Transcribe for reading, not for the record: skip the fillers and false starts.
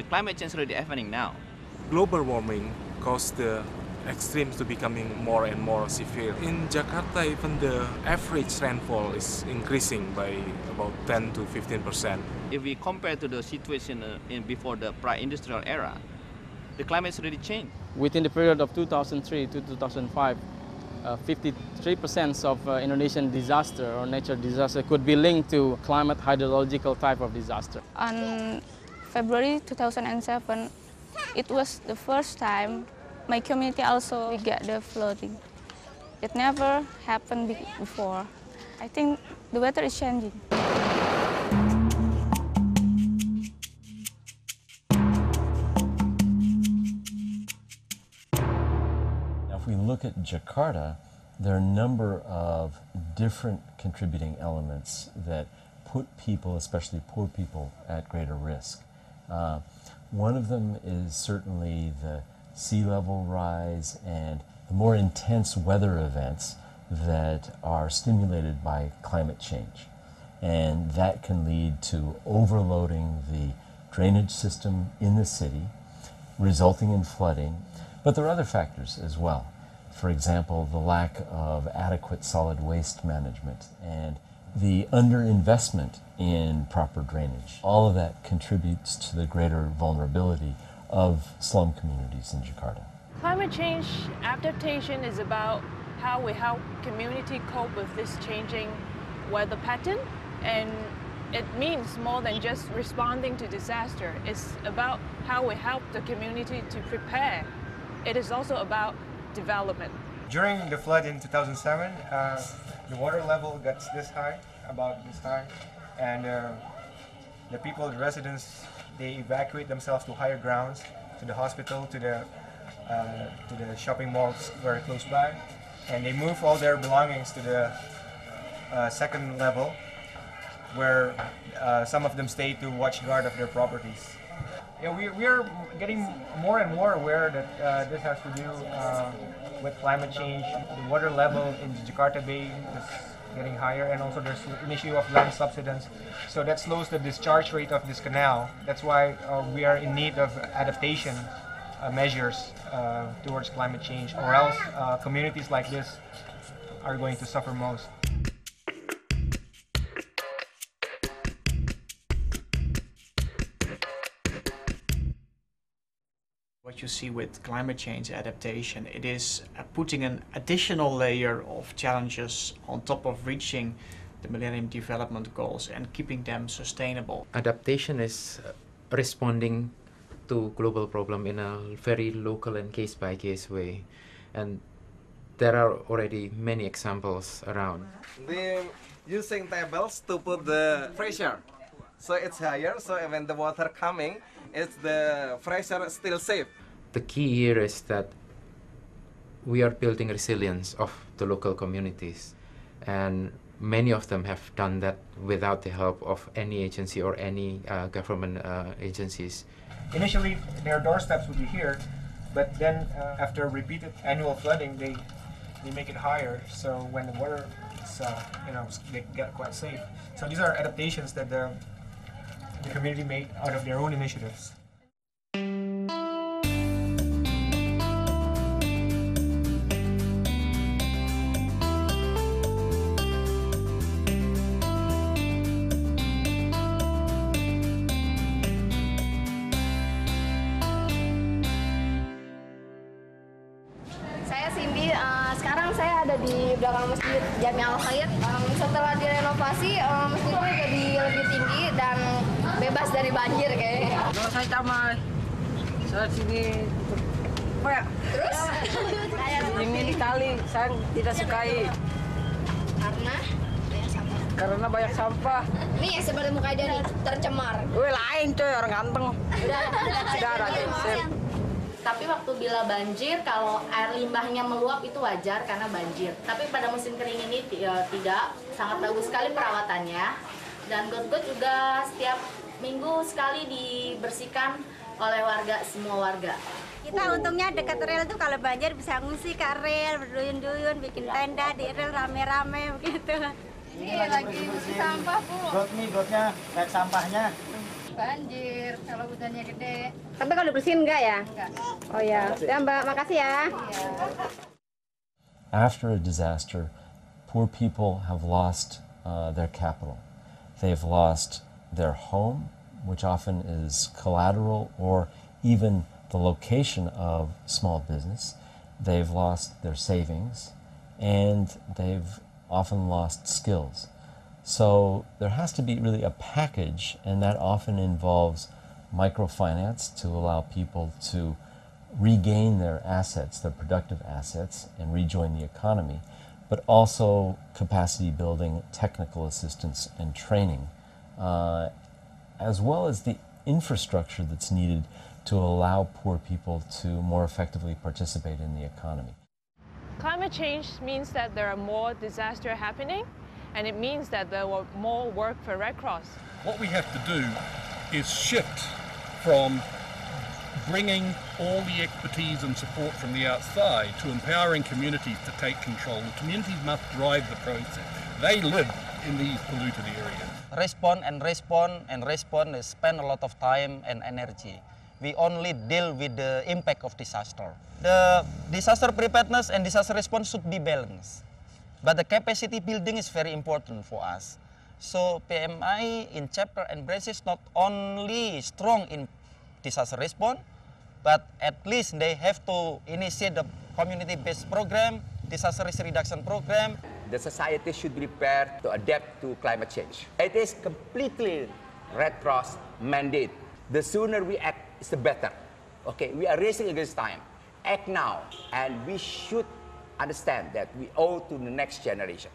climate change already happening now. Global warming caused the extremes to becoming more and more severe. In Jakarta, even the average rainfall is increasing by about 10 to 15%. If we compare to the situation before the pre-industrial era, the climate's already changed. Within the period of 2003 to 2005, 53% of Indonesian disaster or natural disaster could be linked to climate hydrological type of disaster. On February 2007, it was the first time my community also got the flooding. It never happened before. I think the weather is changing. If we look at Jakarta, there are a number of different contributing elements that put people, especially poor people, at greater risk. One of them is certainly the sea level rise and the more intense weather events that are stimulated by climate change. And that can lead to overloading the drainage system in the city, resulting in flooding. But there are other factors as well. For example, the lack of adequate solid waste management and the underinvestment in proper drainage. All of that contributes to the greater vulnerability of slum communities in Jakarta. Climate change adaptation is about how we help community cope with this changing weather pattern, and it means more than just responding to disaster. It's about how we help the community to prepare. It is also about development. During the flood in 2007, the water level got this high, about this high, and the people, the residents, they evacuate themselves to higher grounds, to the hospital, to the shopping malls very close by, and they move all their belongings to the second level, where some of them stay to watch guard of their properties. Yeah, we are getting more and more aware that this has to do with climate change. The water level in the Jakarta Bay is getting higher, and also there's an issue of land subsidence. So that slows the discharge rate of this canal. That's why we are in need of adaptation measures towards climate change, or else communities like this are going to suffer most. What you see with climate change adaptation, it is putting an additional layer of challenges on top of reaching the Millennium Development Goals and keeping them sustainable. Adaptation is responding to global problem in a very local and case-by-case way, and there are already many examples around. We're using tables to put the pressure, so it's higher, so when the water coming, it's the pressure still safe. The key here is that we are building resilience of the local communities, and many of them have done that without the help of any agency or any government agencies. Initially, their doorsteps would be here, but then after repeated annual flooding, they make it higher. So when the water is, they get quite safe. So these are adaptations that the community made out of their own initiatives. Sekarang saya ada di belakang Masjid Jami Al-Khair. Setelah direnovasi, masjidnya jadi lebih tinggi dan bebas dari banjir kayaknya. Kalau saya camai, saya sini apa ya? Terus? Ini kali saya tidak sukai. Karena banyak sampah. Nih seperti muka dia nih tercemar. Wih lain coy, orang ganteng. Udah ada. Tapi waktu bila banjir, kalau air limbahnya meluap itu wajar karena banjir. Tapi pada musim kering ini tidak, sangat bagus sekali perawatannya. Dan got-got juga setiap minggu sekali dibersihkan oleh warga, semua warga. Kita untungnya dekat rel tuh kalau banjir bisa ngungsi ke rel, berduyun-duyun, bikin tenda di rel rame-rame begitu. Ini lagi sampah, Bu. Gotnya naik sampahnya. banjir kalau hujannya gede. Tapi kalau dibersihin enggak ya? Enggak. Oh ya, ya Mbak, makasih ya. After a disaster, poor people have lost their capital. They've lost their home, which often is collateral or even the location of small business. They've lost their savings, and they've often lost skills. So there has to be really a package, and that often involves microfinance to allow people to regain their assets, their productive assets, and rejoin the economy, but also capacity building, technical assistance, and training, as well as the infrastructure that's needed to allow poor people to more effectively participate in the economy. Climate change means that there are more disasters happening, and it means that there will more work for Red Cross. What we have to do is shift from bringing all the expertise and support from the outside to empowering communities to take control. The communities must drive the process. They live in these polluted areas. Respond and spend a lot of time and energy. We only deal with the impact of disaster. The disaster preparedness and disaster response should be balanced. But the capacity building is very important for us. So PMI in chapter and branches not only strong in disaster response, but at least they have to initiate the community-based program, disaster risk reduction program. The society should be prepared to adapt to climate change. It is completely Red Cross mandate. The sooner we act, the better. Okay, we are racing against time. Act now, and we should understand that we owe to the next generation.